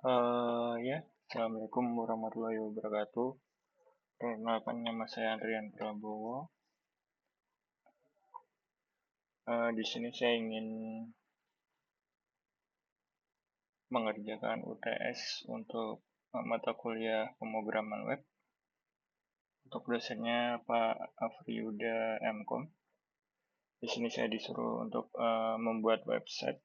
Ya, Assalamualaikum warahmatullahi wabarakatuh. Perkenalkan, nama saya Andrian Prabowo. Di sini saya ingin mengerjakan UTS untuk mata kuliah pemrograman web. Untuk dosennya Pak Afriyuda Mkom. Di sini saya disuruh untuk membuat website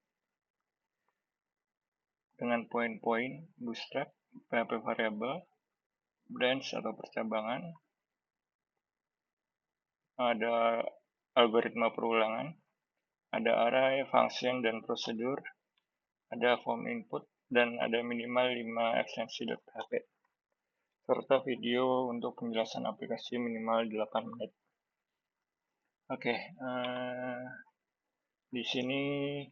dengan poin-poin, bootstrap, PHP variable, branch atau percabangan, ada algoritma perulangan, ada array, function, dan prosedur, ada form input, dan ada minimal 5 ekstensi.php, serta video untuk penjelasan aplikasi minimal 8 menit. Oke, di sini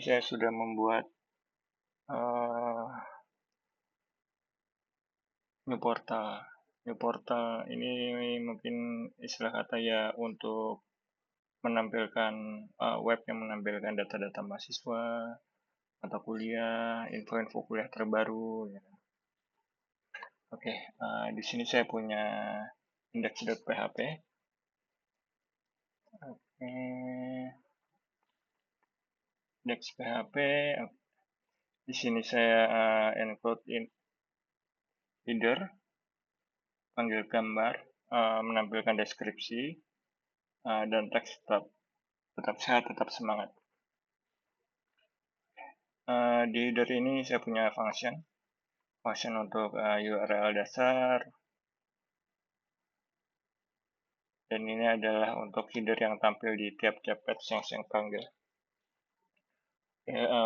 saya sudah membuat new portal. New portal ini mungkin istilah kata ya untuk menampilkan web yang menampilkan data-data mahasiswa, mata kuliah, info-info kuliah terbaru. Ya. Oke, di sini saya punya index.php. Oke, index.php. Di sini saya encode in header, panggil gambar, menampilkan deskripsi, dan teks tetap sehat, tetap semangat. Di header ini saya punya function untuk URL dasar, dan ini adalah untuk header yang tampil di tiap-tiap page yang saya panggil.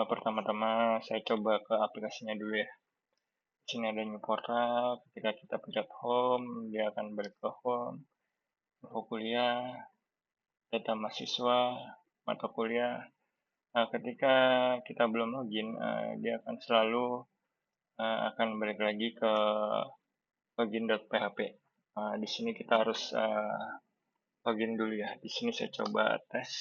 Pertama-tama saya coba ke aplikasinya dulu ya. Di sini ada new portal, ketika kita pencet home, dia akan balik ke home, info kuliah, data mahasiswa, mata kuliah. Ketika kita belum login, dia akan selalu akan balik lagi ke login.php. Di sini kita harus login dulu ya. Di sini saya coba tes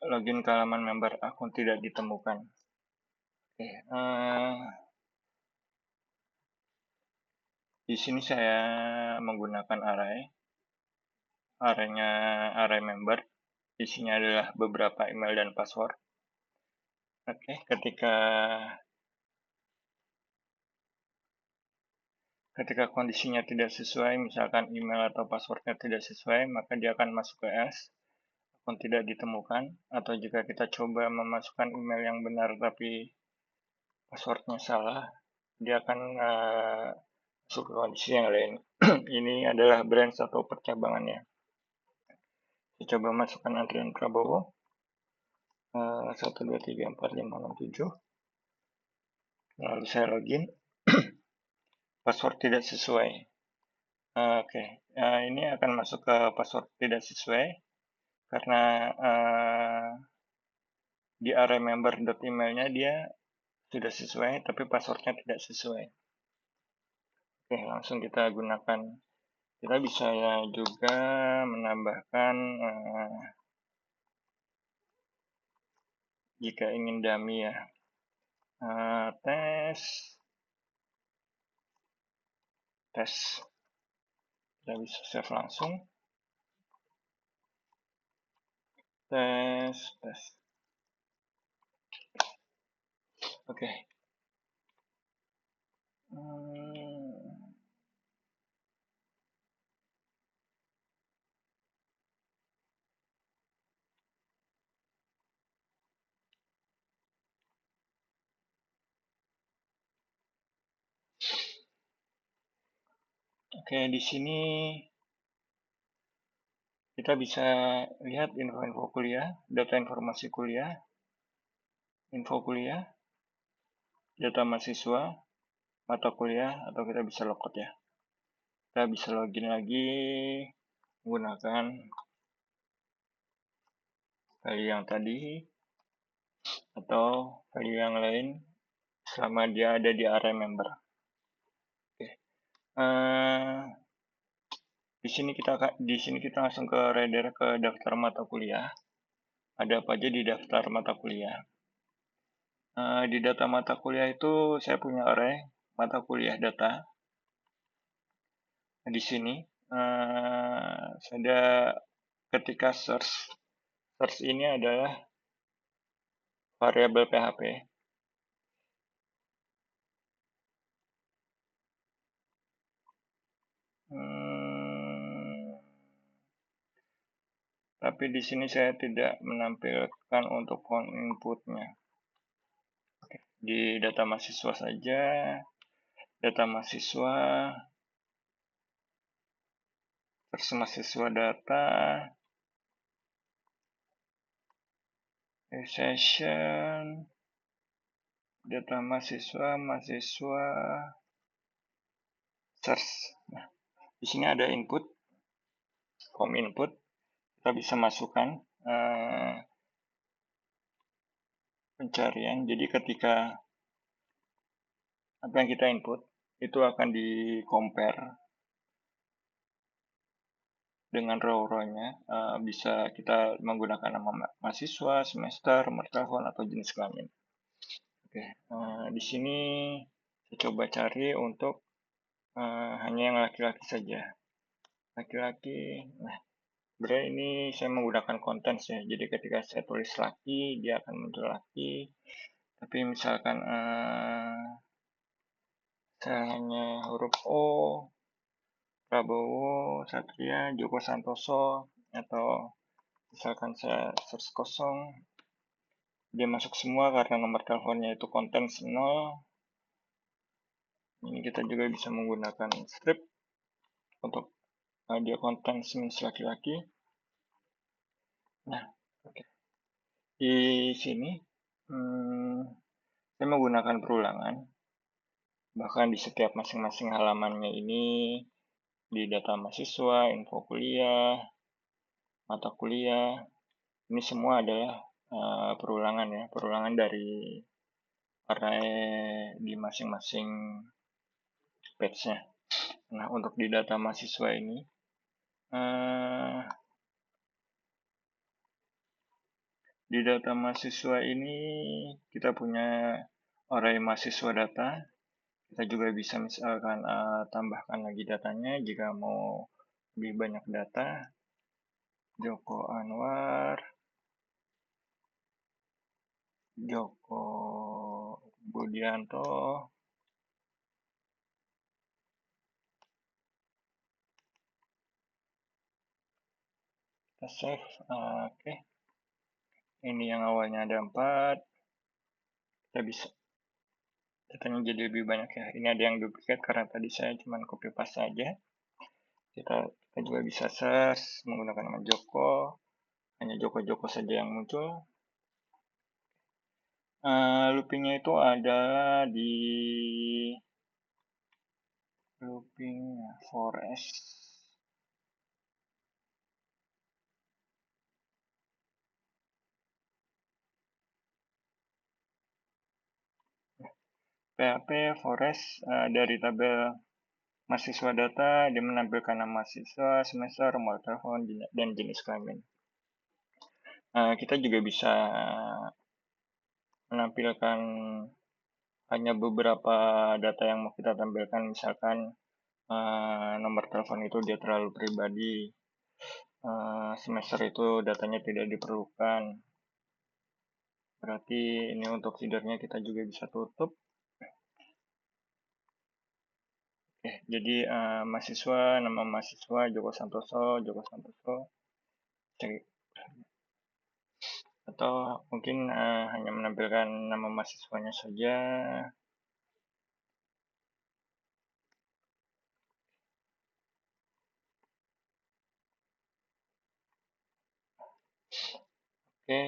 login ke halaman member, akun tidak ditemukan. Oke, di sini saya menggunakan array member. Isinya adalah beberapa email dan password. Oke, ketika kondisinya tidak sesuai, misalkan email atau passwordnya tidak sesuai, maka dia akan masuk ke else, akun tidak ditemukan. Atau jika kita coba memasukkan email yang benar tapi passwordnya salah, dia akan masuk ke kondisi yang lain. Ini adalah branch atau percabangannya. Saya coba masukkan Andrian Prabowo. 1, 2, 3, 4, 5, 6, 7. Lalu saya login. Password tidak sesuai. Oke, ini akan masuk ke password tidak sesuai karena di array member.emailnya dia sudah sesuai, tapi passwordnya tidak sesuai. Oke, langsung kita gunakan. Kita bisa juga menambahkan jika ingin dummy ya. Tes. Kita bisa save langsung. Tes. Oke. Oke, di sini kita bisa lihat info-info kuliah, data informasi kuliah, info kuliah, data mahasiswa, mata kuliah, atau kita bisa logout ya. Kita bisa login lagi menggunakan value yang tadi atau value yang lain selama dia ada di array member. Oke. Di sini kita langsung ke redirect ke daftar mata kuliah. Ada apa aja di daftar mata kuliah? Di data mata kuliah itu saya punya array mata kuliah data. Di sini ada ketika search ini adalah variabel PHP. Tapi di sini saya tidak menampilkan untuk font inputnya. Oke, di data mahasiswa saja, data mahasiswa, terus mahasiswa data, session, data mahasiswa, search. Nah, di sini ada input, form input, kita bisa masukkan pencarian. Jadi ketika apa yang kita input itu akan di-compare dengan row-row-nya. Bisa kita menggunakan nama mahasiswa, semester, nomor telepon, atau jenis kelamin. Oke, di sini saya coba cari untuk hanya yang laki-laki saja. Laki-laki, nah sebenarnya ini saya menggunakan konten ya. Jadi ketika saya tulis laki, dia akan muncul laki. Tapi misalkan saya hanya huruf O, Prabowo, Satria, Joko Santoso, atau misalkan saya search kosong, dia masuk semua karena nomor teleponnya itu konten 0. Ini kita juga bisa menggunakan script untuk dia konten means laki-laki. Nah, oke. Di sini saya menggunakan perulangan. Bahkan di setiap masing-masing halamannya ini, di data mahasiswa, info kuliah, mata kuliah, ini semua adalah perulangan ya, perulangan dari array di masing-masing page-nya. Nah, untuk di data mahasiswa ini, kita punya array mahasiswa data. Kita juga bisa misalkan tambahkan lagi datanya jika mau lebih banyak data. Joko Anwar, Joko Budianto, kita save. Oke. Ini yang awalnya ada 4, kita bisa datanya jadi lebih banyak ya. Ini ada yang duplikat karena tadi saya cuma copy paste saja. Kita juga bisa search menggunakan nama Joko, hanya Joko saja yang muncul. Loopingnya itu adalah di looping forest. PHP forest dari tabel mahasiswa data, dia menampilkan nama mahasiswa, semester, nomor telepon, dan jenis kelamin. Kita juga bisa menampilkan hanya beberapa data yang mau kita tampilkan, misalkan nomor telepon itu dia terlalu pribadi, semester itu datanya tidak diperlukan. Berarti ini untuk feedernya kita juga bisa tutup. Oke, jadi mahasiswa, nama mahasiswa Joko Santoso. Atau mungkin hanya menampilkan nama mahasiswanya saja. Oke,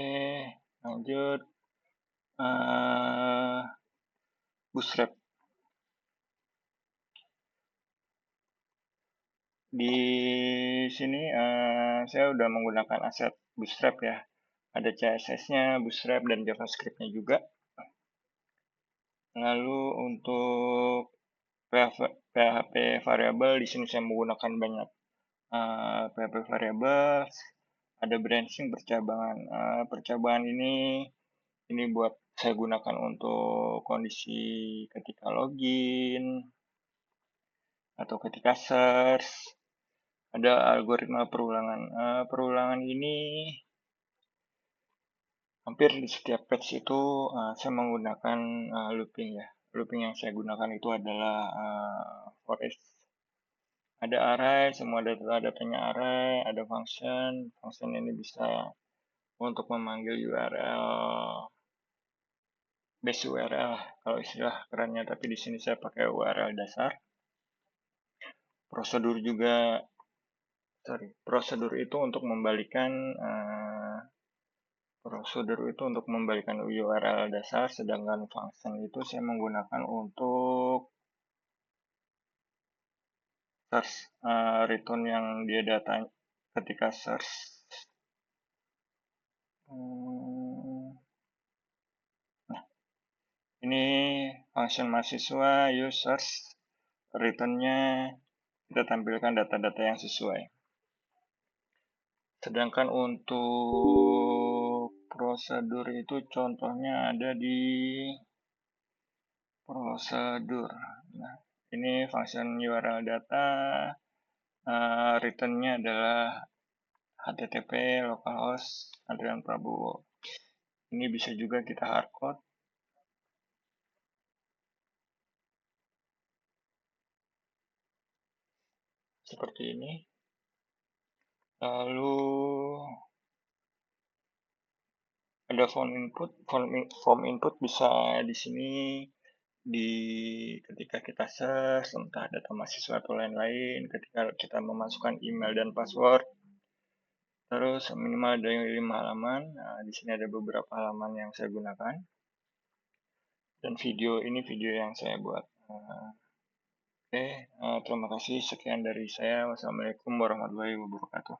lanjut. Bootstrap. Di sini saya udah menggunakan aset Bootstrap ya. ada CSS-nya, Bootstrap, dan JavaScript-nya juga. Lalu untuk PHP variabel, di sini saya menggunakan banyak PHP variabel. Ada branching, percabangan. Percabangan ini buat saya gunakan untuk kondisi ketika login atau ketika search. Ada algoritma perulangan. Perulangan ini hampir di setiap page itu saya menggunakan looping ya. Looping yang saya gunakan itu adalah for each. Ada array, semua datanya array, ada function. Function ini bisa untuk memanggil URL, base URL kalau istilah kerennya, tapi di sini saya pakai URL dasar. Prosedur itu untuk membalikan URL dasar, sedangkan function itu saya menggunakan untuk search, return yang dia data ketika search. Nah, ini function mahasiswa, users, return-nya kita tampilkan data-data yang sesuai. Sedangkan untuk prosedur itu contohnya ada di prosedur. Nah, ini function URL data, return-nya adalah HTTP localhost Adrian Prabowo. Ini bisa juga kita hardcode. Seperti ini. Lalu ada form input bisa di sini ketika kita search entah data mahasiswa atau lain-lain, ketika kita memasukkan email dan password. Terus minimal ada 5 halaman. Nah, di sini ada beberapa halaman yang saya gunakan. Dan video yang saya buat. Oke, terima kasih. Sekian dari saya. Wassalamualaikum warahmatullahi wabarakatuh.